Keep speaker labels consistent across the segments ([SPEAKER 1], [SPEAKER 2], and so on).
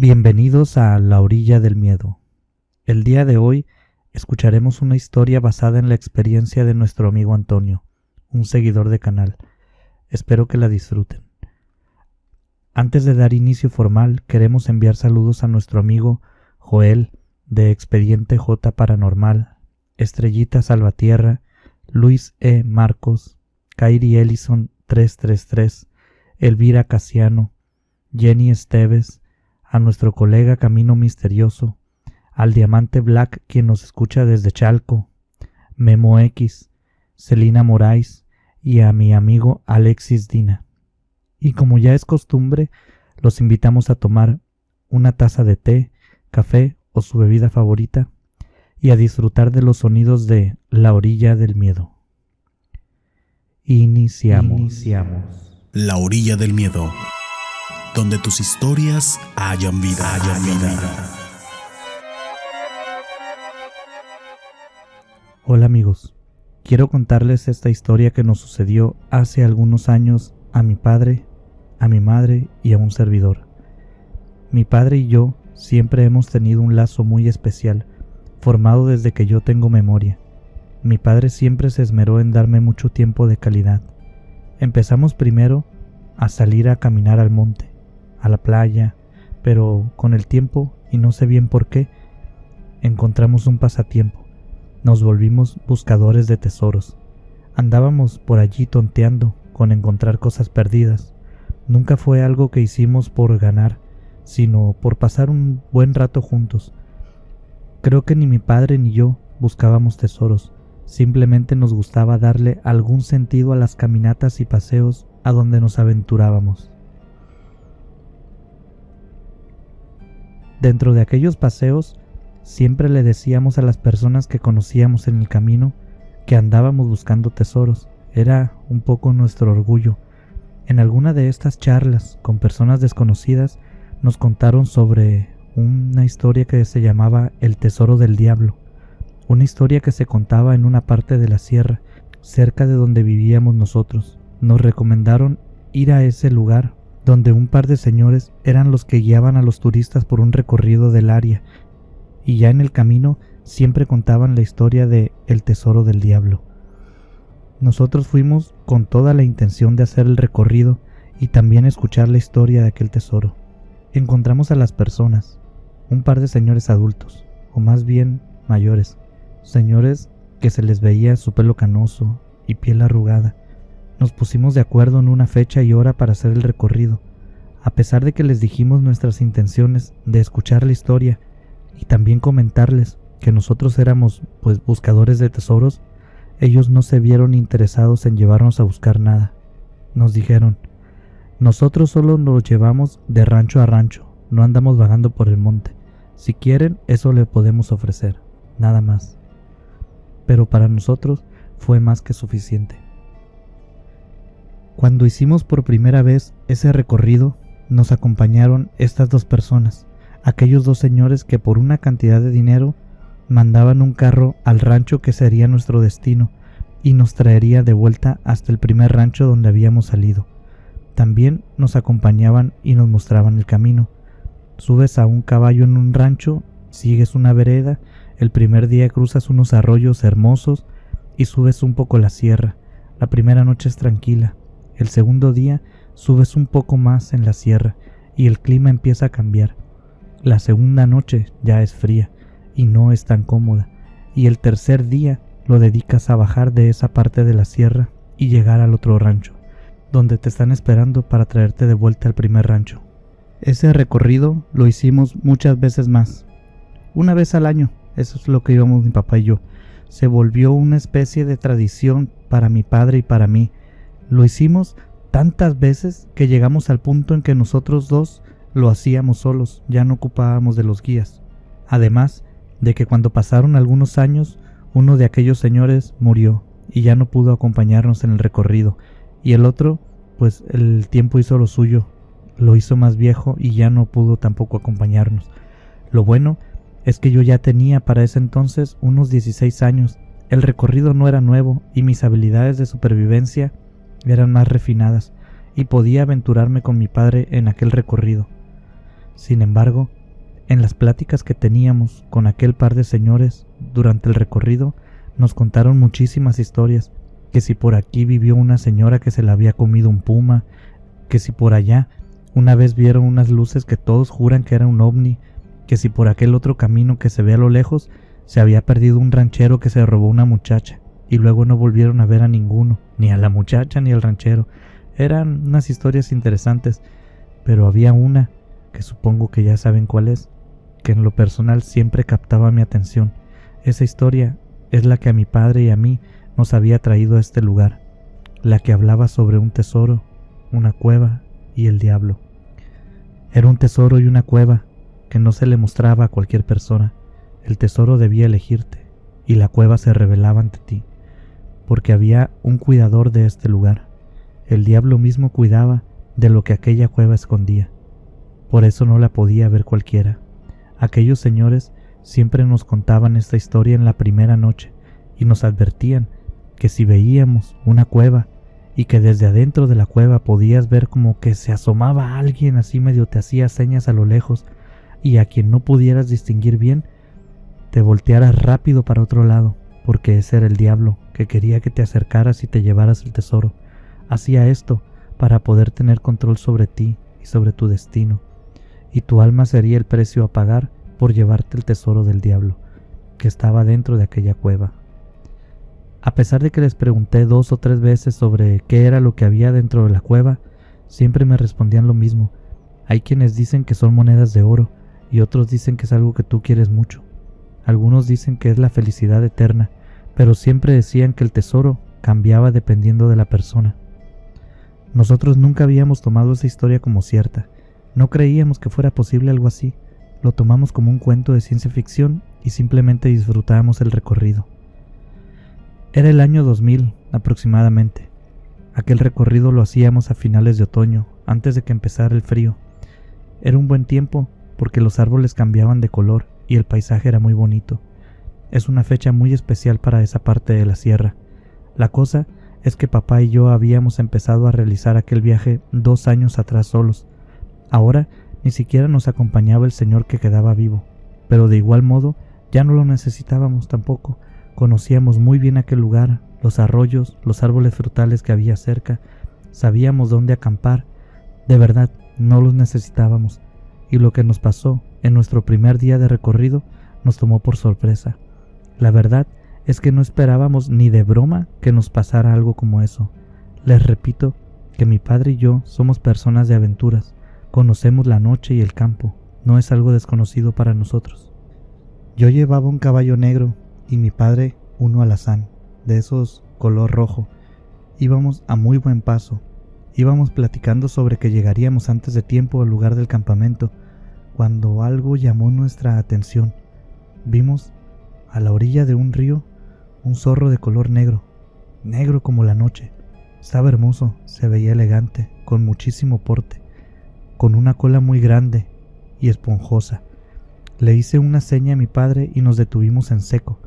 [SPEAKER 1] Bienvenidos a La Orilla del Miedo. El día de hoy escucharemos una historia basada en la experiencia de nuestro amigo Antonio, un seguidor de canal. Espero que la disfruten. Antes de dar inicio formal, queremos enviar saludos a nuestro amigo Joel de Expediente J Paranormal, Estrellita Salvatierra, Luis E. Marcos, Kairi Ellison 333, Elvira Casiano, Jenny Esteves, a nuestro colega Camino Misterioso, al Diamante Black quien nos escucha desde Chalco, Memo X, Celina Moraes y a mi amigo Alexis Dina. Y como ya es costumbre, los invitamos a tomar una taza de té, café o su bebida favorita y a disfrutar de los sonidos de La Orilla del Miedo. Iniciamos.
[SPEAKER 2] La Orilla del Miedo, donde tus historias hayan vida.
[SPEAKER 1] Hola amigos, quiero contarles esta historia que nos sucedió hace algunos años a mi padre, a mi madre y a un servidor. Mi padre y yo siempre hemos tenido un lazo muy especial, formado desde que yo tengo memoria. Mi padre siempre se esmeró en darme mucho tiempo de calidad. Empezamos primero a salir a caminar al monte, a la playa, pero con el tiempo, y no sé bien por qué, encontramos un pasatiempo. Nos volvimos buscadores de tesoros. Andábamos por allí tonteando con encontrar cosas perdidas. Nunca fue algo que hicimos por ganar, sino por pasar un buen rato juntos. Creo que ni mi padre ni yo buscábamos tesoros, simplemente nos gustaba darle algún sentido a las caminatas y paseos a donde nos aventurábamos. Dentro de aquellos paseos, siempre le decíamos a las personas que conocíamos en el camino que andábamos buscando tesoros. Era un poco nuestro orgullo. En alguna de estas charlas con personas desconocidas nos contaron sobre una historia que se llamaba El Tesoro del Diablo, una historia que se contaba en una parte de la sierra, cerca de donde vivíamos nosotros. Nos recomendaron ir a ese lugar, donde un par de señores eran los que guiaban a los turistas por un recorrido del área, y ya en el camino siempre contaban la historia de El Tesoro del Diablo. Nosotros fuimos con toda la intención de hacer el recorrido y también escuchar la historia de aquel tesoro. Encontramos a las personas, un par de señores adultos, o más bien mayores, señores que se les veía su pelo canoso y piel arrugada. Nos pusimos de acuerdo en una fecha y hora para hacer el recorrido. A pesar de que les dijimos nuestras intenciones de escuchar la historia y también comentarles que nosotros éramos buscadores de tesoros, ellos no se vieron interesados en llevarnos a buscar nada. Nos dijeron: nosotros solo nos llevamos de rancho a rancho, no andamos vagando por el monte. Si quieren, eso le podemos ofrecer, nada más. Pero para nosotros fue más que suficiente. Cuando hicimos por primera vez ese recorrido, nos acompañaron estas dos personas, aquellos dos señores que por una cantidad de dinero mandaban un carro al rancho que sería nuestro destino y nos traería de vuelta hasta el primer rancho donde habíamos salido. También nos acompañaban y nos mostraban el camino. Subes a un caballo en un rancho, sigues una vereda, el primer día cruzas unos arroyos hermosos y subes un poco la sierra. La primera noche es tranquila. El segundo día subes un poco más en la sierra y el clima empieza a cambiar. La segunda noche ya es fría y no es tan cómoda, y el tercer día lo dedicas a bajar de esa parte de la sierra y llegar al otro rancho, donde te están esperando para traerte de vuelta al primer rancho. Ese recorrido lo hicimos muchas veces más, una vez al año. Eso es lo que íbamos mi papá y yo. Se volvió una especie de tradición para mi padre y para mí. Lo hicimos tantas veces que llegamos al punto en que nosotros dos lo hacíamos solos, ya no ocupábamos de los guías. Además de que cuando pasaron algunos años, uno de aquellos señores murió y ya no pudo acompañarnos en el recorrido, y el otro, el tiempo hizo lo suyo, lo hizo más viejo y ya no pudo tampoco acompañarnos. Lo bueno es que yo ya tenía para ese entonces unos 16 años, el recorrido no era nuevo y mis habilidades de supervivencia eran más refinadas y podía aventurarme con mi padre en aquel recorrido. Sin embargo, en las pláticas que teníamos con aquel par de señores durante el recorrido, nos contaron muchísimas historias, que si por aquí vivió una señora que se la había comido un puma, que si por allá una vez vieron unas luces que todos juran que era un ovni, que si por aquel otro camino que se ve a lo lejos se había perdido un ranchero que se robó una muchacha, y luego no volvieron a ver a ninguno, ni a la muchacha ni al ranchero. Eran unas historias interesantes, pero había una, que supongo que ya saben cuál es, que en lo personal siempre captaba mi atención. Esa historia es la que a mi padre y a mí nos había traído a este lugar, la que hablaba sobre un tesoro, una cueva y el diablo. Era un tesoro y una cueva que no se le mostraba a cualquier persona. El tesoro debía elegirte y la cueva se revelaba ante ti, porque había un cuidador de este lugar. El diablo mismo cuidaba de lo que aquella cueva escondía. Por eso no la podía ver cualquiera. Aquellos señores siempre nos contaban esta historia en la primera noche y nos advertían que si veíamos una cueva y que desde adentro de la cueva podías ver como que se asomaba alguien, así medio te hacía señas a lo lejos, y a quien no pudieras distinguir bien, te voltearas rápido para otro lado, porque ese era el diablo que quería que te acercaras y te llevaras el tesoro. Hacía esto para poder tener control sobre ti y sobre tu destino, y tu alma sería el precio a pagar por llevarte el tesoro del diablo, que estaba dentro de aquella cueva. A pesar de que les pregunté 2 o 3 veces sobre qué era lo que había dentro de la cueva, siempre me respondían lo mismo. Hay quienes dicen que son monedas de oro y otros dicen que es algo que tú quieres mucho. Algunos dicen que es la felicidad eterna, pero siempre decían que el tesoro cambiaba dependiendo de la persona. Nosotros nunca habíamos tomado esa historia como cierta. No creíamos que fuera posible algo así. Lo tomamos como un cuento de ciencia ficción y simplemente disfrutábamos el recorrido. Era el año 2000 aproximadamente. Aquel recorrido lo hacíamos a finales de otoño, antes de que empezara el frío. Era un buen tiempo porque los árboles cambiaban de color y el paisaje era muy bonito. Es una fecha muy especial para esa parte de la sierra. La cosa es que papá y yo habíamos empezado a realizar aquel viaje 2 años atrás solos. Ahora ni siquiera nos acompañaba el señor que quedaba vivo, pero de igual modo ya no lo necesitábamos tampoco. Conocíamos muy bien aquel lugar, los arroyos, los árboles frutales que había cerca, sabíamos dónde acampar. De verdad, no los necesitábamos, y lo que nos pasó en nuestro primer día de recorrido nos tomó por sorpresa. La verdad es que no esperábamos ni de broma que nos pasara algo como eso. Les repito que mi padre y yo somos personas de aventuras, conocemos la noche y el campo, no es algo desconocido para nosotros. Yo llevaba un caballo negro y mi padre uno alazán, de esos color rojo. Íbamos a muy buen paso. Íbamos platicando sobre que llegaríamos antes de tiempo al lugar del campamento, cuando algo llamó nuestra atención. Vimos a la orilla de un río un zorro de color negro, negro como la noche. Estaba hermoso, se veía elegante, con muchísimo porte, con una cola muy grande y esponjosa. Le hice una seña a mi padre y nos detuvimos en seco.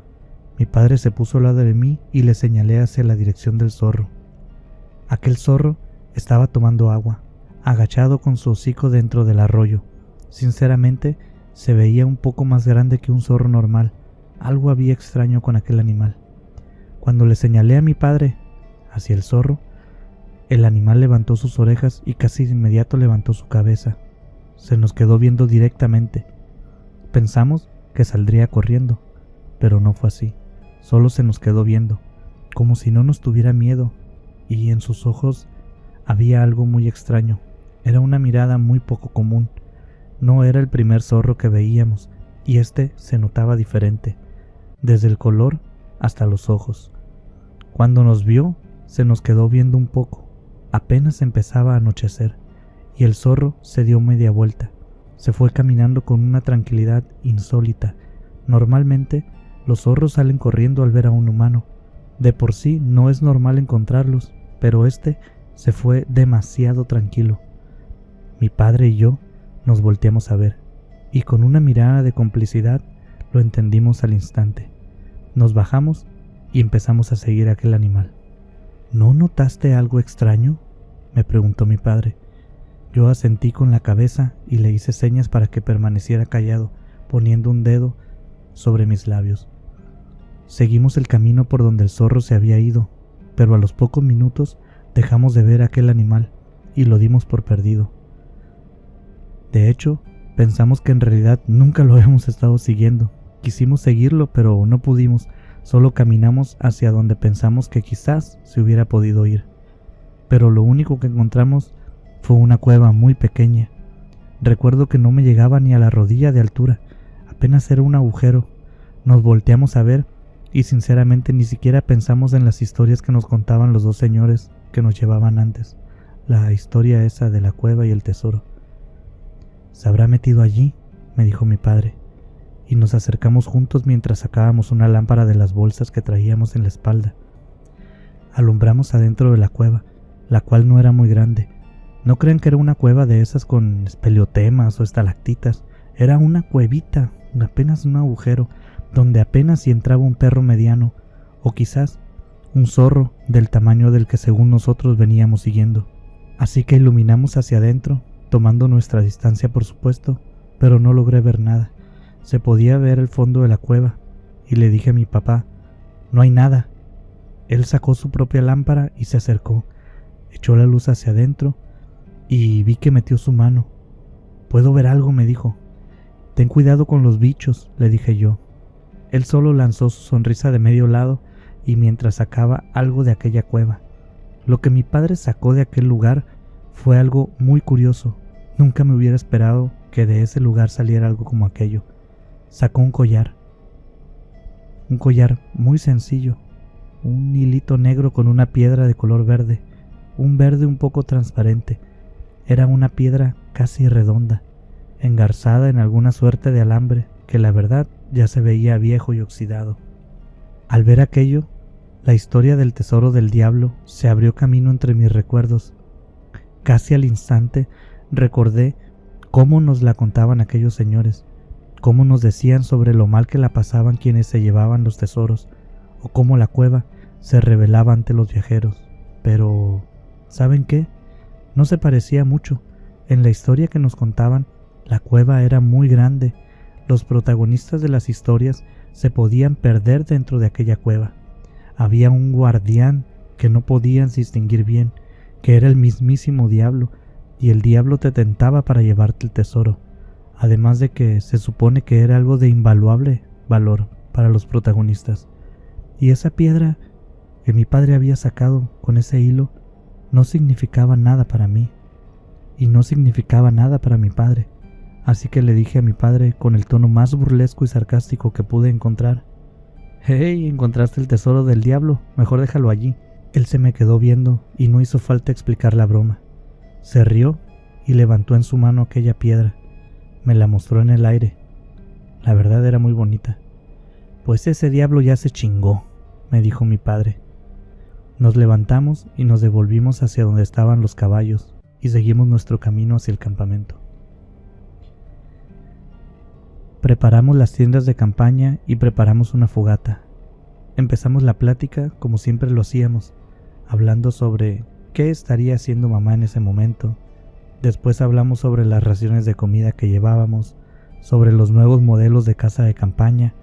[SPEAKER 1] Mi padre se puso al lado de mí y le señalé hacia la dirección del zorro. Aquel zorro estaba tomando agua, agachado con su hocico dentro del arroyo. Sinceramente, se veía un poco más grande que un zorro normal. Algo había extraño con aquel animal. Cuando le señalé a mi padre hacia el zorro, el animal levantó sus orejas y casi de inmediato levantó su cabeza. Se nos quedó viendo directamente. Pensamos que saldría corriendo, pero no fue así. Solo se nos quedó viendo, como si no nos tuviera miedo, y en sus ojos había algo muy extraño. Era una mirada muy poco común. No era el primer zorro que veíamos, y este se notaba diferente, desde el color hasta los ojos. Cuando nos vio, se nos quedó viendo un poco. Apenas empezaba a anochecer, y el zorro se dio media vuelta. Se fue caminando con una tranquilidad insólita. Normalmente, los zorros salen corriendo al ver a un humano. De por sí no es normal encontrarlos, pero este se fue demasiado tranquilo. Mi padre y yo nos volteamos a ver, y con una mirada de complicidad lo entendimos al instante. Nos bajamos y empezamos a seguir a aquel animal. ¿No notaste algo extraño?, me preguntó mi padre. Yo asentí con la cabeza y le hice señas para que permaneciera callado, poniendo un dedo sobre mis labios. Seguimos el camino por donde el zorro se había ido, pero a los pocos minutos dejamos de ver a aquel animal y lo dimos por perdido. De hecho, pensamos que en realidad nunca lo habíamos estado siguiendo. Quisimos seguirlo, pero no pudimos. Solo caminamos hacia donde pensamos que quizás se hubiera podido ir. Pero lo único que encontramos fue una cueva muy pequeña. Recuerdo que no me llegaba ni a la rodilla de altura, apenas era un agujero. Nos volteamos a ver y sinceramente ni siquiera pensamos en las historias que nos contaban los dos señores que nos llevaban antes, la historia esa de la cueva y el tesoro. ¿Se habrá metido allí?, me dijo mi padre, y nos acercamos juntos mientras sacábamos una lámpara de las bolsas que traíamos en la espalda. Alumbramos adentro de la cueva, la cual no era muy grande. No crean que era una cueva de esas con espeleotemas o estalactitas. Era una cuevita, apenas un agujero, donde apenas si entraba un perro mediano, o quizás un zorro del tamaño del que según nosotros veníamos siguiendo. Así que iluminamos hacia adentro, tomando nuestra distancia por supuesto, pero no logré ver nada. Se podía ver el fondo de la cueva, y le dije a mi papá, «No hay nada». Él sacó su propia lámpara y se acercó, echó la luz hacia adentro, y vi que metió su mano. «Puedo ver algo», me dijo. «Ten cuidado con los bichos», le dije yo. Él solo lanzó su sonrisa de medio lado y mientras sacaba algo de aquella cueva. Lo que mi padre sacó de aquel lugar fue algo muy curioso. Nunca me hubiera esperado que de ese lugar saliera algo como aquello. Sacó un collar muy sencillo, un hilito negro con una piedra de color verde, un verde un poco transparente. Era una piedra casi redonda, engarzada en alguna suerte de alambre que la verdad ya se veía viejo y oxidado. Al ver aquello, la historia del tesoro del diablo se abrió camino entre mis recuerdos. Casi al instante recordé cómo nos la contaban aquellos señores, cómo nos decían sobre lo mal que la pasaban quienes se llevaban los tesoros, o cómo la cueva se revelaba ante los viajeros. Pero, ¿saben qué? No se parecía mucho. En la historia que nos contaban, la cueva era muy grande. Los protagonistas de las historias se podían perder dentro de aquella cueva. Había un guardián que no podían distinguir bien, que era el mismísimo diablo, y el diablo te tentaba para llevarte el tesoro, además de que se supone que era algo de invaluable valor para los protagonistas. Y esa piedra que mi padre había sacado con ese hilo no significaba nada para mí, y no significaba nada para mi padre. Así que le dije a mi padre con el tono más burlesco y sarcástico que pude encontrar: «Hey, ¿encontraste el tesoro del diablo? Mejor déjalo allí». Él se me quedó viendo y no hizo falta explicar la broma. Se rió y levantó en su mano aquella piedra. Me la mostró en el aire. La verdad era muy bonita. «Pues ese diablo ya se chingó», me dijo mi padre. Nos levantamos y nos devolvimos hacia donde estaban los caballos y seguimos nuestro camino hacia el campamento. Preparamos las tiendas de campaña y preparamos una fogata. Empezamos la plática como siempre lo hacíamos, hablando sobre qué estaría haciendo mamá en ese momento. Después hablamos sobre las raciones de comida que llevábamos, sobre los nuevos modelos de casa de campaña,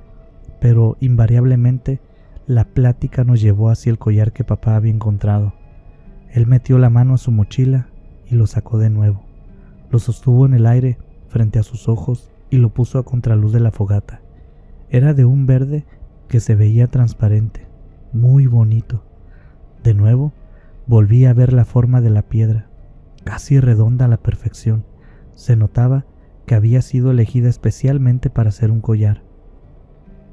[SPEAKER 1] pero invariablemente la plática nos llevó hacia el collar que papá había encontrado. Él metió la mano a su mochila y lo sacó de nuevo. Lo sostuvo en el aire frente a sus ojos y lo puso a contraluz de la fogata. Era de un verde que se veía transparente, muy bonito. De nuevo, volví a ver la forma de la piedra, casi redonda a la perfección. Se notaba que había sido elegida especialmente para hacer un collar.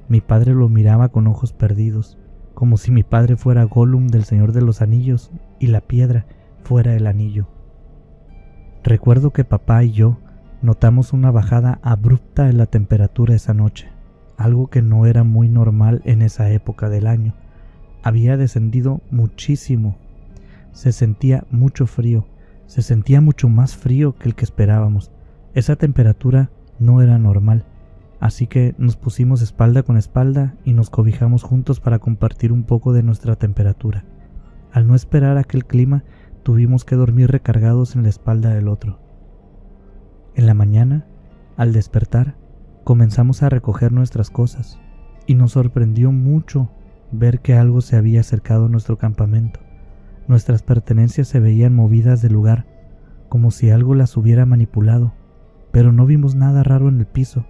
[SPEAKER 1] Mi padre lo miraba con ojos perdidos, como si mi padre fuera Gollum del Señor de los Anillos y la piedra fuera el anillo. Recuerdo que papá y yo notamos una bajada abrupta en la temperatura esa noche, algo que no era muy normal en esa época del año. Había descendido muchísimo. Se sentía mucho frío, se sentía mucho más frío que el que esperábamos. Esa temperatura no era normal, así que nos pusimos espalda con espalda y nos cobijamos juntos para compartir un poco de nuestra temperatura. Al no esperar aquel clima, tuvimos que dormir recargados en la espalda del otro. En la mañana, al despertar, comenzamos a recoger nuestras cosas y nos sorprendió mucho ver que algo se había acercado a nuestro campamento. Nuestras pertenencias se veían movidas del lugar, como si algo las hubiera manipulado, pero no vimos nada raro en el piso.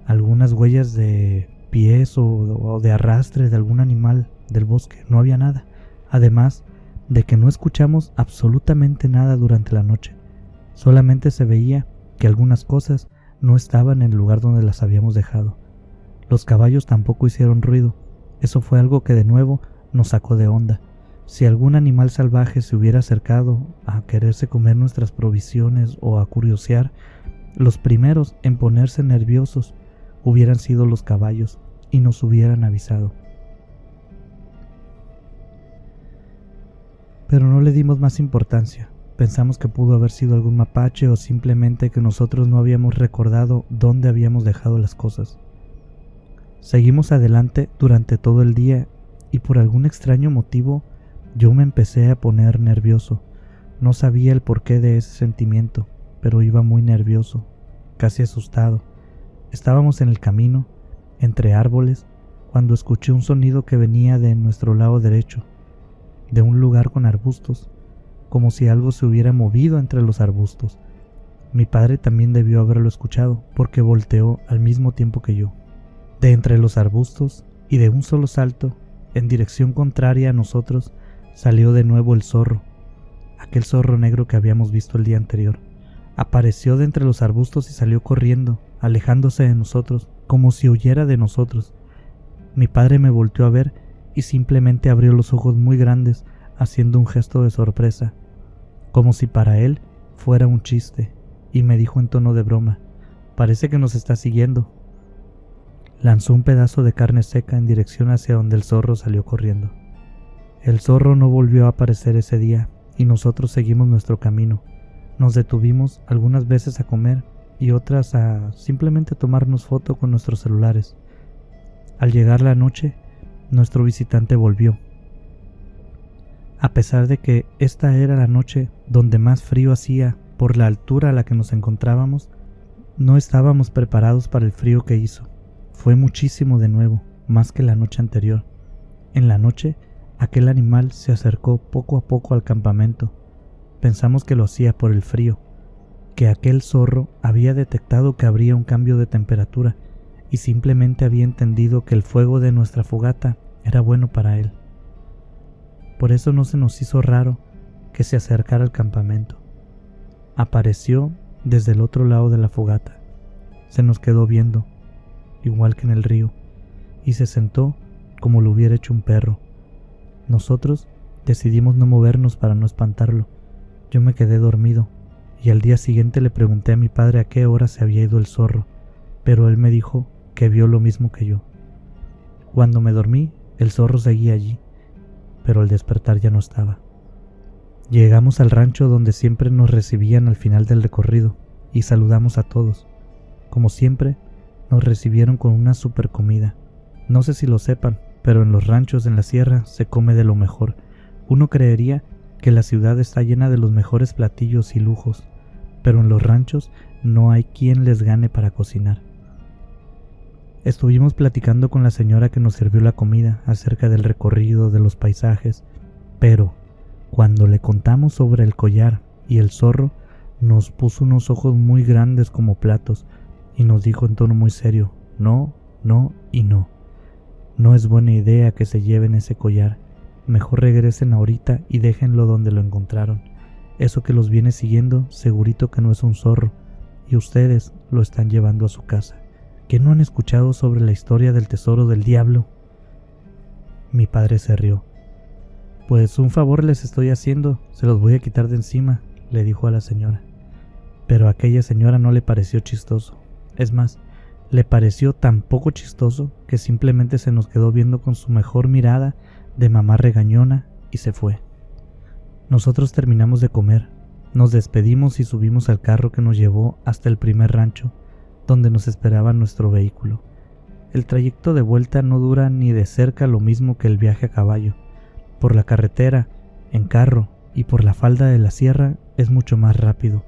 [SPEAKER 1] Algunas huellas de pies o de arrastre de algún animal del bosque, no había nada. Además de que no escuchamos absolutamente nada durante la noche. Solamente se veía que algunas cosas no estaban en el lugar donde las habíamos dejado. Los caballos tampoco hicieron ruido. Eso fue algo que de nuevo nos sacó de onda. Si algún animal salvaje se hubiera acercado a quererse comer nuestras provisiones o a curiosear, los primeros en ponerse nerviosos hubieran sido los caballos y nos hubieran avisado. Pero no le dimos más importancia. Pensamos que pudo haber sido algún mapache o simplemente que nosotros no habíamos recordado dónde habíamos dejado las cosas. Seguimos adelante durante todo el día y por algún extraño motivo yo me empecé a poner nervioso. No sabía el porqué de ese sentimiento, pero iba muy nervioso, casi asustado. Estábamos en el camino, entre árboles, cuando escuché un sonido que venía de nuestro lado derecho, de un lugar con arbustos, como si algo se hubiera movido entre los arbustos. Mi padre también debió haberlo escuchado, porque volteó al mismo tiempo que yo. De entre los arbustos, y de un solo salto, en dirección contraria a nosotros, salió de nuevo el zorro, aquel zorro negro que habíamos visto el día anterior. Apareció de entre los arbustos y salió corriendo, alejándose de nosotros, como si huyera de nosotros. Mi padre me volteó a ver y simplemente abrió los ojos muy grandes, haciendo un gesto de sorpresa, como si para él fuera un chiste, y me dijo en tono de broma: «Parece que nos está siguiendo». Lanzó un pedazo de carne seca en dirección hacia donde el zorro salió corriendo. El zorro no volvió a aparecer ese día, y nosotros seguimos nuestro camino. Nos detuvimos algunas veces a comer y otras a simplemente tomarnos foto con nuestros celulares. Al llegar la noche, nuestro visitante volvió. A pesar de que esta era la noche donde más frío hacía por la altura a la que nos encontrábamos, no estábamos preparados para el frío que hizo. Fue muchísimo de nuevo, más que la noche anterior. En la noche, aquel animal se acercó poco a poco al campamento. Pensamos que lo hacía por el frío, que aquel zorro había detectado que habría un cambio de temperatura y simplemente había entendido que el fuego de nuestra fogata era bueno para él. Por eso no se nos hizo raro que se acercara al campamento. Apareció desde el otro lado de la fogata. Se nos quedó viendo, igual que en el río, y se sentó como lo hubiera hecho un perro. Nosotros decidimos no movernos para no espantarlo. Yo me quedé dormido, y al día siguiente le pregunté a mi padre a qué hora se había ido el zorro, pero él me dijo que vio lo mismo que yo. Cuando me dormí, el zorro seguía allí, pero al despertar ya no estaba. Llegamos al rancho donde siempre nos recibían al final del recorrido, y saludamos a todos. Como siempre, nos recibieron con una super comida. No sé si lo sepan, pero en los ranchos en la sierra se come de lo mejor. Uno creería que la ciudad está llena de los mejores platillos y lujos, pero en los ranchos no hay quien les gane para cocinar. Estuvimos platicando con la señora que nos sirvió la comida acerca del recorrido, de los paisajes, pero cuando le contamos sobre el collar y el zorro, nos puso unos ojos muy grandes como platos y nos dijo en tono muy serio: no, no y no. No es buena idea que se lleven ese collar. Mejor regresen ahorita y déjenlo donde lo encontraron. Eso que los viene siguiendo segurito que no es un zorro, y ustedes lo están llevando a su casa. ¿Que no han escuchado sobre la historia del tesoro del diablo? Mi padre se rió. Pues un favor les estoy haciendo, se los voy a quitar de encima, le dijo a la señora. Pero a aquella señora no le pareció chistoso. Es más, le pareció tan poco chistoso que simplemente se nos quedó viendo con su mejor mirada de mamá regañona y se fue. Nosotros terminamos de comer, nos despedimos y subimos al carro que nos llevó hasta el primer rancho, donde nos esperaba nuestro vehículo. El trayecto de vuelta no dura ni de cerca lo mismo que el viaje a caballo. Por la carretera, en carro y por la falda de la sierra es mucho más rápido.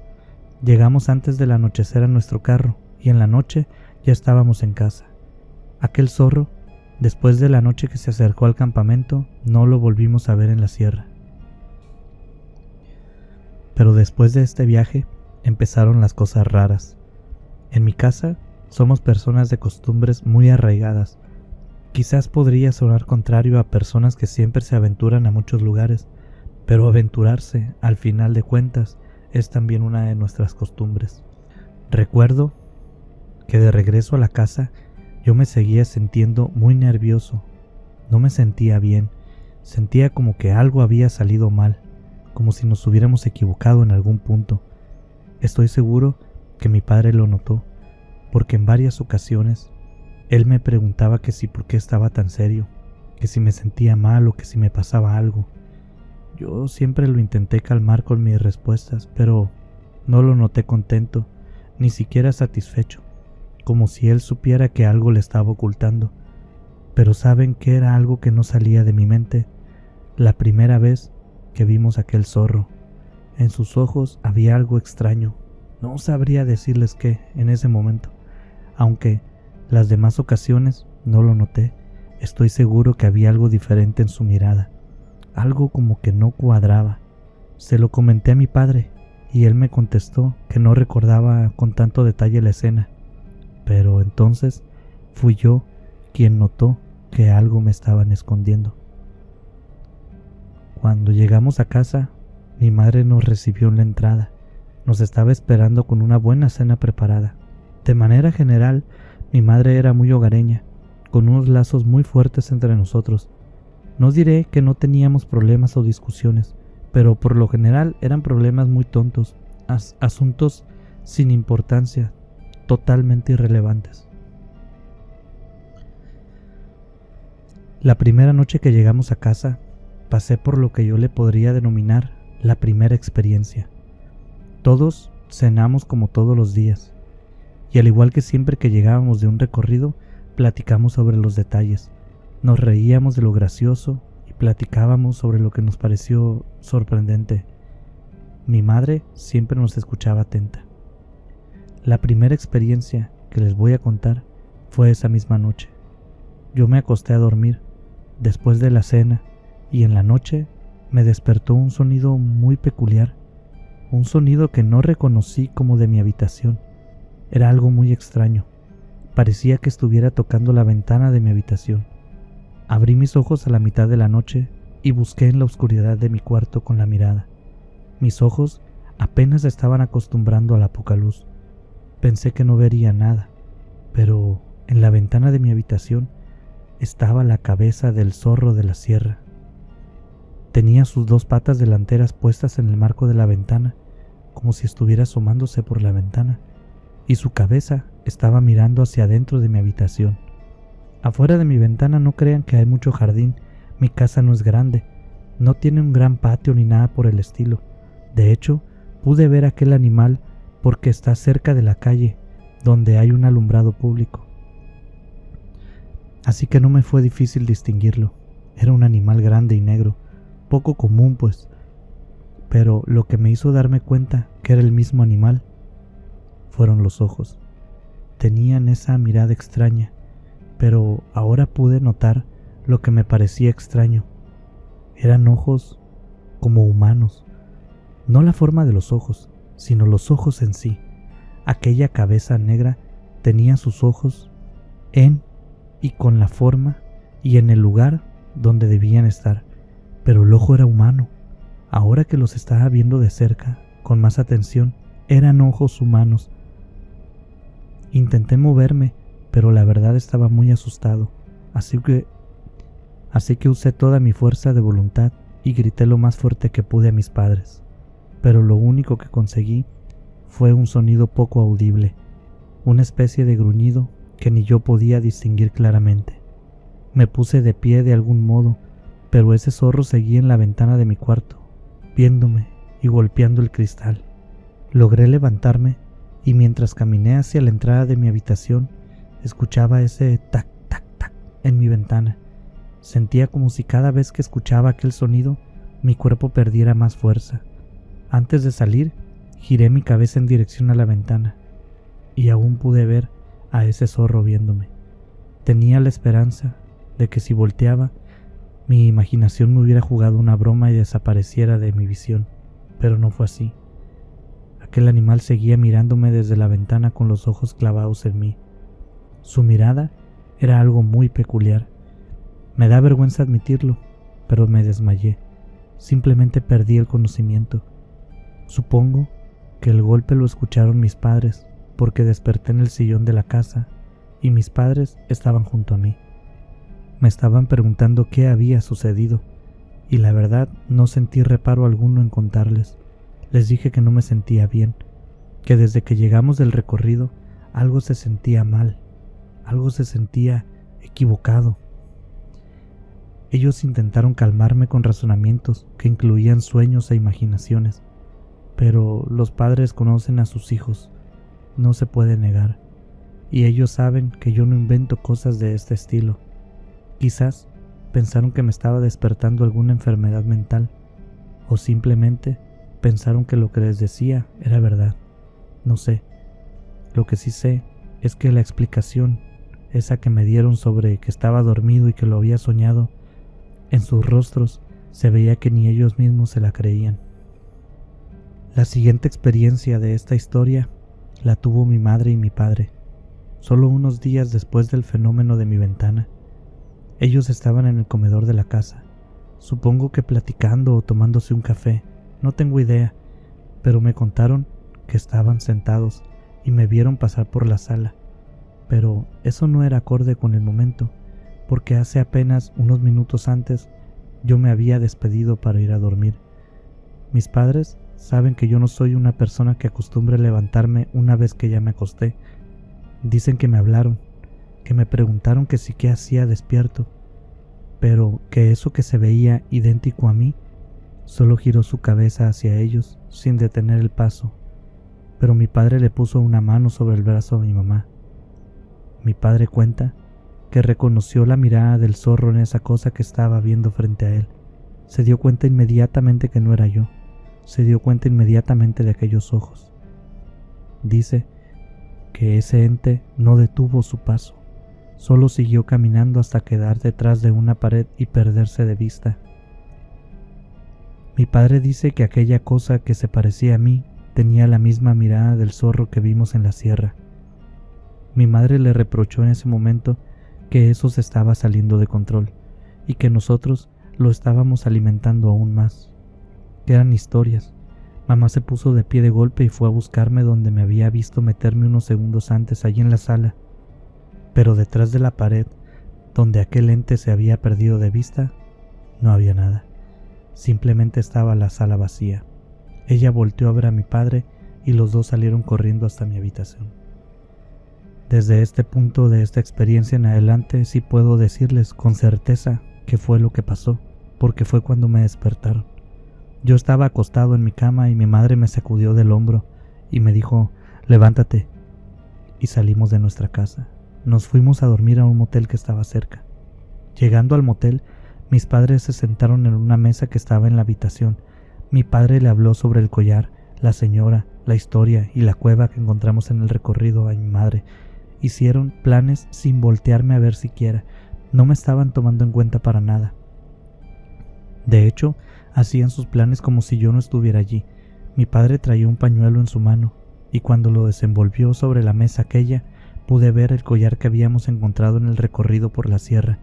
[SPEAKER 1] Llegamos antes del anochecer a nuestro carro y en la noche ya estábamos en casa. Aquel zorro, después de la noche que se acercó al campamento, no lo volvimos a ver en la sierra. Pero después de este viaje empezaron las cosas raras. En mi casa somos personas de costumbres muy arraigadas. Quizás podría sonar contrario a personas que siempre se aventuran a muchos lugares, pero aventurarse, al final de cuentas, es también una de nuestras costumbres. Recuerdo que de regreso a la casa yo me seguía sintiendo muy nervioso. No me sentía bien, sentía como que algo había salido mal, como si nos hubiéramos equivocado en algún punto. Estoy seguro que mi padre lo notó, porque en varias ocasiones él me preguntaba que si por qué estaba tan serio, que si me sentía mal o que si me pasaba algo. Yo siempre lo intenté calmar con mis respuestas, pero no lo noté contento, ni siquiera satisfecho, como si él supiera que algo le estaba ocultando. Pero ¿saben qué era algo que no salía de mi mente? La primera vez que vimos aquel zorro, en sus ojos había algo extraño. No sabría decirles qué en ese momento, aunque las demás ocasiones no lo noté. Estoy seguro que había algo diferente en su mirada, algo como que no cuadraba. Se lo comenté a mi padre y él me contestó que no recordaba con tanto detalle la escena, pero entonces fui yo quien notó que algo me estaban escondiendo. Cuando llegamos a casa, mi madre nos recibió en la entrada. Nos estaba esperando con una buena cena preparada. De manera general, mi madre era muy hogareña, con unos lazos muy fuertes entre nosotros. No diré que no teníamos problemas o discusiones, pero por lo general eran problemas muy tontos, asuntos sin importancia, totalmente irrelevantes. La primera noche que llegamos a casa, pasé por lo que yo le podría denominar la primera experiencia. Todos cenamos como todos los días, y al igual que siempre que llegábamos de un recorrido, platicamos sobre los detalles. Nos reíamos de lo gracioso y platicábamos sobre lo que nos pareció sorprendente. Mi madre siempre nos escuchaba atenta. La primera experiencia que les voy a contar fue esa misma noche. Yo me acosté a dormir después de la cena y en la noche me despertó un sonido muy peculiar, un sonido que no reconocí como de mi habitación. Era algo muy extraño. Parecía que estuviera tocando la ventana de mi habitación. Abrí mis ojos a la mitad de la noche y busqué en la oscuridad de mi cuarto con la mirada. Mis ojos apenas estaban acostumbrando a la poca luz. Pensé que no vería nada, pero en la ventana de mi habitación estaba la cabeza del zorro de la sierra. Tenía sus dos patas delanteras puestas en el marco de la ventana, como si estuviera asomándose por la ventana, y su cabeza estaba mirando hacia adentro de mi habitación. Afuera de mi ventana no crean que hay mucho jardín, mi casa no es grande, no tiene un gran patio ni nada por el estilo. De hecho, pude ver aquel animal porque está cerca de la calle, donde hay un alumbrado público. Así que no me fue difícil distinguirlo. Era un animal grande y negro, poco común pues, pero lo que me hizo darme cuenta que era el mismo animal fueron los ojos. Tenían esa mirada extraña, pero ahora pude notar lo que me parecía extraño. Eran ojos como humanos, no la forma de los ojos, sino los ojos en sí. Aquella cabeza negra tenía sus ojos en y con la forma y en el lugar donde debían estar, pero el ojo era humano. Ahora que los estaba viendo de cerca, con más atención, eran ojos humanos. Intenté moverme, pero la verdad estaba muy asustado, así que usé toda mi fuerza de voluntad y grité lo más fuerte que pude a mis padres, pero lo único que conseguí fue un sonido poco audible, una especie de gruñido que ni yo podía distinguir claramente. Me puse de pie de algún modo, pero ese zorro seguía en la ventana de mi cuarto, viéndome y golpeando el cristal. Logré levantarme y mientras caminé hacia la entrada de mi habitación, escuchaba ese tac, tac, tac en mi ventana. Sentía como si cada vez que escuchaba aquel sonido, mi cuerpo perdiera más fuerza. Antes de salir, Giré mi cabeza en dirección a la ventana y aún pude ver a ese zorro viéndome. Tenía la esperanza de que si volteaba, mi imaginación me hubiera jugado una broma y desapareciera de mi visión, pero no fue así. Aquel animal seguía mirándome desde la ventana con los ojos clavados en mí. Su mirada era algo muy peculiar. Me da vergüenza admitirlo, pero me desmayé. Simplemente perdí el conocimiento. Supongo que el golpe lo escucharon mis padres, porque desperté en el sillón de la casa y mis padres estaban junto a mí. Me estaban preguntando qué había sucedido y la verdad no sentí reparo alguno en contarles. Les dije que no me sentía bien, que desde que llegamos del recorrido algo se sentía mal, algo se sentía equivocado. Ellos intentaron calmarme con razonamientos que incluían sueños e imaginaciones, pero los padres conocen a sus hijos, no se puede negar, y ellos saben que yo no invento cosas de este estilo. Quizás pensaron que me estaba despertando alguna enfermedad mental, o simplemente pensaron que lo que les decía era verdad. No sé. Lo que sí sé es que la explicación, esa que me dieron sobre que estaba dormido y que lo había soñado, en sus rostros se veía que ni ellos mismos se la creían. La siguiente experiencia de esta historia la tuvo mi madre y mi padre, solo unos días después del fenómeno de mi ventana. Ellos estaban en el comedor de la casa, supongo que platicando o tomándose un café, no tengo idea, pero me contaron que estaban sentados y me vieron pasar por la sala. Pero eso no era acorde con el momento, porque hace apenas unos minutos antes yo me había despedido para ir a dormir. Mis padres saben que yo no soy una persona que acostumbre levantarme una vez que ya me acosté. Dicen que me hablaron, que me preguntaron que sí, qué hacía despierto, pero que eso que se veía idéntico a mí solo giró su cabeza hacia ellos sin detener el paso. Pero mi padre le puso una mano sobre el brazo a mi mamá. Mi padre cuenta que reconoció la mirada del zorro en esa cosa que estaba viendo frente a él. Se dio cuenta inmediatamente que no era yo. Se dio cuenta inmediatamente de aquellos ojos. Dice que ese ente no detuvo su paso, solo siguió caminando hasta quedar detrás de una pared y perderse de vista. Mi padre dice que aquella cosa que se parecía a mí tenía la misma mirada del zorro que vimos en la sierra. Mi madre le reprochó en ese momento que eso se estaba saliendo de control y que nosotros lo estábamos alimentando aún más. Que eran historias. Mamá se puso de pie de golpe y fue a buscarme donde me había visto meterme unos segundos antes, allí en la sala. Pero detrás de la pared, donde aquel ente se había perdido de vista, no había nada. Simplemente estaba la sala vacía. Ella volteó a ver a mi padre y los dos salieron corriendo hasta mi habitación. Desde este punto de esta experiencia en adelante sí puedo decirles con certeza qué fue lo que pasó, porque fue cuando me despertaron. Yo estaba acostado en mi cama y mi madre me sacudió del hombro y me dijo, levántate, y salimos de nuestra casa. Nos fuimos a dormir a un motel que estaba cerca. Llegando al motel, mis padres se sentaron en una mesa que estaba en la habitación. Mi padre le habló sobre el collar, la señora, la historia y la cueva que encontramos en el recorrido a mi madre. Hicieron planes sin voltearme a ver siquiera. No me estaban tomando en cuenta para nada. De hecho, hacían sus planes como si yo no estuviera allí. Mi padre traía un pañuelo en su mano, y cuando lo desenvolvió sobre la mesa aquella, pude ver el collar que habíamos encontrado en el recorrido por la sierra.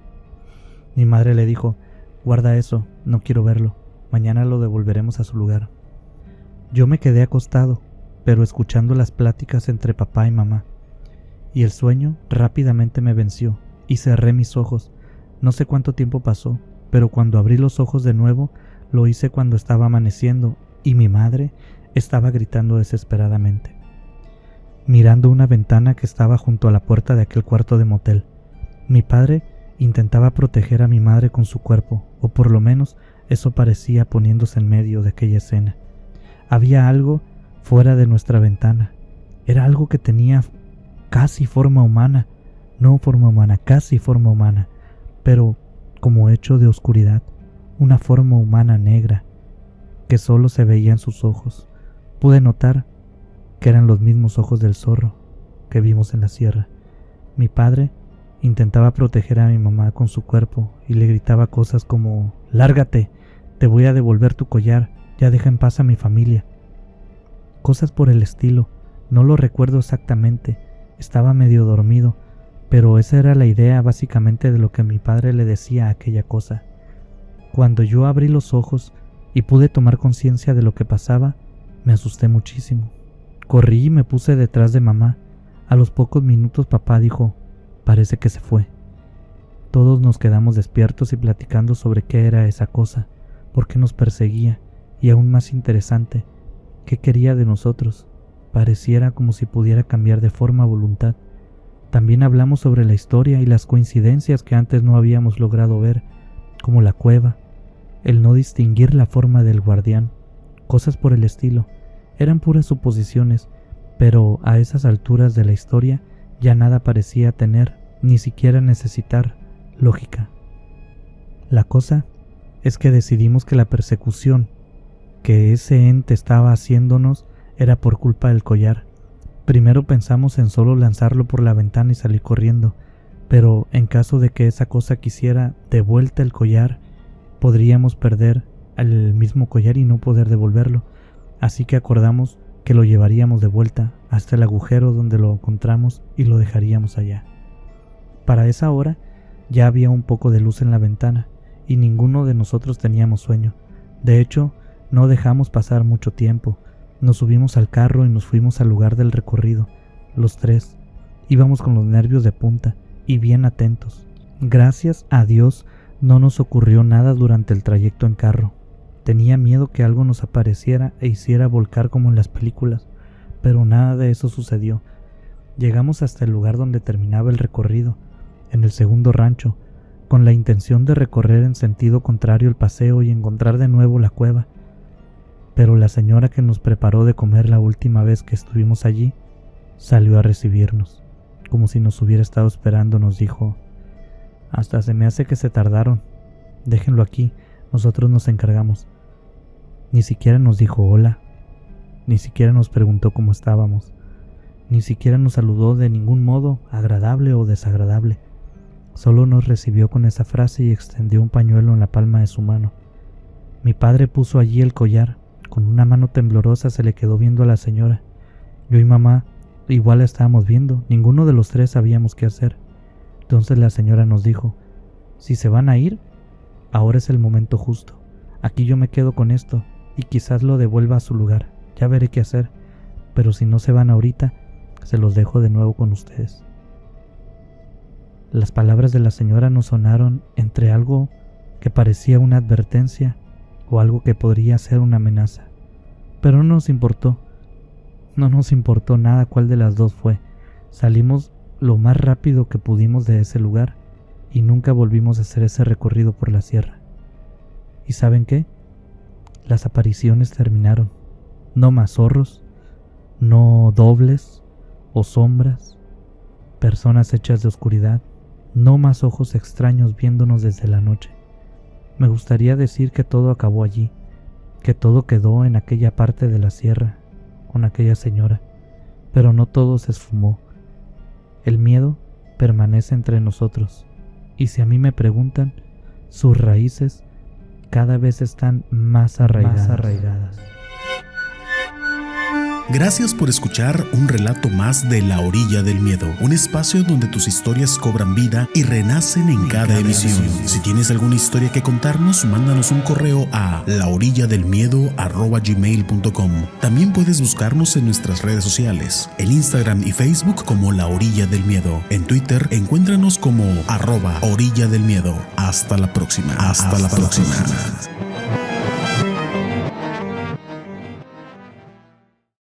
[SPEAKER 1] Mi madre le dijo, guarda eso, no quiero verlo, mañana lo devolveremos a su lugar. Yo me quedé acostado, pero escuchando las pláticas entre papá y mamá, y el sueño rápidamente me venció, y cerré mis ojos. No sé cuánto tiempo pasó, pero cuando abrí los ojos de nuevo, lo hice cuando estaba amaneciendo, y mi madre estaba gritando desesperadamente, mirando una ventana que estaba junto a la puerta de aquel cuarto de motel. Mi padre intentaba proteger a mi madre con su cuerpo, o por lo menos eso parecía poniéndose en medio de aquella escena. Había algo fuera de nuestra ventana. Era algo que tenía casi forma humana, no forma humana, casi forma humana, pero como hecho de oscuridad, una forma humana negra, que solo se veía en sus ojos. Pude notar que eran los mismos ojos del zorro que vimos en la sierra. Mi padre intentaba proteger a mi mamá con su cuerpo y le gritaba cosas como: «Lárgate, te voy a devolver tu collar, ya deja en paz a mi familia». Cosas por el estilo, no lo recuerdo exactamente, estaba medio dormido, pero esa era la idea básicamente de lo que mi padre le decía a aquella cosa. Cuando yo abrí los ojos y pude tomar conciencia de lo que pasaba, me asusté muchísimo. Corrí y me puse detrás de mamá. A los pocos minutos papá dijo: «Parece que se fue». Todos nos quedamos despiertos y platicando sobre qué era esa cosa, por qué nos perseguía y, aún más interesante, qué quería de nosotros. Pareciera como si pudiera cambiar de forma a voluntad. También hablamos sobre la historia y las coincidencias que antes no habíamos logrado ver, como la cueva, el no distinguir la forma del guardián, cosas por el estilo. Eran puras suposiciones, pero a esas alturas de la historia ya nada parecía tener, ni siquiera necesitar, lógica. La cosa es que decidimos que la persecución que ese ente estaba haciéndonos era por culpa del collar. Primero pensamos en solo lanzarlo por la ventana y salir corriendo, pero en caso de que esa cosa quisiera de vuelta el collar, podríamos perder el mismo collar y no poder devolverlo, así que acordamos que lo llevaríamos de vuelta hasta el agujero donde lo encontramos y lo dejaríamos allá. Para esa hora ya había un poco de luz en la ventana y ninguno de nosotros teníamos sueño. De hecho, no dejamos pasar mucho tiempo. Nos subimos al carro y nos fuimos al lugar del recorrido. Los tres íbamos con los nervios de punta y bien atentos. Gracias a Dios no nos ocurrió nada durante el trayecto en carro. Tenía miedo que algo nos apareciera e hiciera volcar como en las películas, pero nada de eso sucedió. Llegamos hasta el lugar donde terminaba el recorrido, en el segundo rancho, con la intención de recorrer en sentido contrario el paseo y encontrar de nuevo la cueva. Pero la señora que nos preparó de comer la última vez que estuvimos allí salió a recibirnos. Como si nos hubiera estado esperando, nos dijo: «Hasta se me hace que se tardaron. Déjenlo aquí, nosotros nos encargamos». Ni siquiera nos dijo hola, ni siquiera nos preguntó cómo estábamos, ni siquiera nos saludó de ningún modo, agradable o desagradable. Solo nos recibió con esa frase y extendió un pañuelo en la palma de su mano. Mi padre puso allí el collar. Con una mano temblorosa se le quedó viendo a la señora. Yo y mamá igual la estábamos viendo, ninguno de los tres sabíamos qué hacer. Entonces la señora nos dijo: «Si se van a ir, ahora es el momento justo. Aquí yo me quedo con esto y quizás lo devuelva a su lugar, ya veré qué hacer, pero si no se van ahorita, se los dejo de nuevo con ustedes». Las palabras de la señora nos sonaron entre algo que parecía una advertencia o algo que podría ser una amenaza, pero no nos importó nada cuál de las dos fue. Salimos lo más rápido que pudimos de ese lugar y nunca volvimos a hacer ese recorrido por la sierra. ¿Y saben qué? Las apariciones terminaron. No más zorros, no dobles o sombras, personas hechas de oscuridad, no más ojos extraños viéndonos desde la noche. Me gustaría decir que todo acabó allí, que todo quedó en aquella parte de la sierra, con aquella señora, pero no todo se esfumó. El miedo permanece entre nosotros, y si a mí me preguntan, sus raíces cada vez están más arraigadas.
[SPEAKER 2] Gracias por escuchar un relato más de La Orilla del Miedo, un espacio donde tus historias cobran vida y renacen en cada emisión. Si tienes alguna historia que contarnos, mándanos un correo a laorilladelmiedo@gmail.com. También puedes buscarnos en nuestras redes sociales, en Instagram y Facebook como La Orilla del Miedo. En Twitter, encuéntranos como @Orilla del Miedo. Hasta la próxima. Hasta la próxima.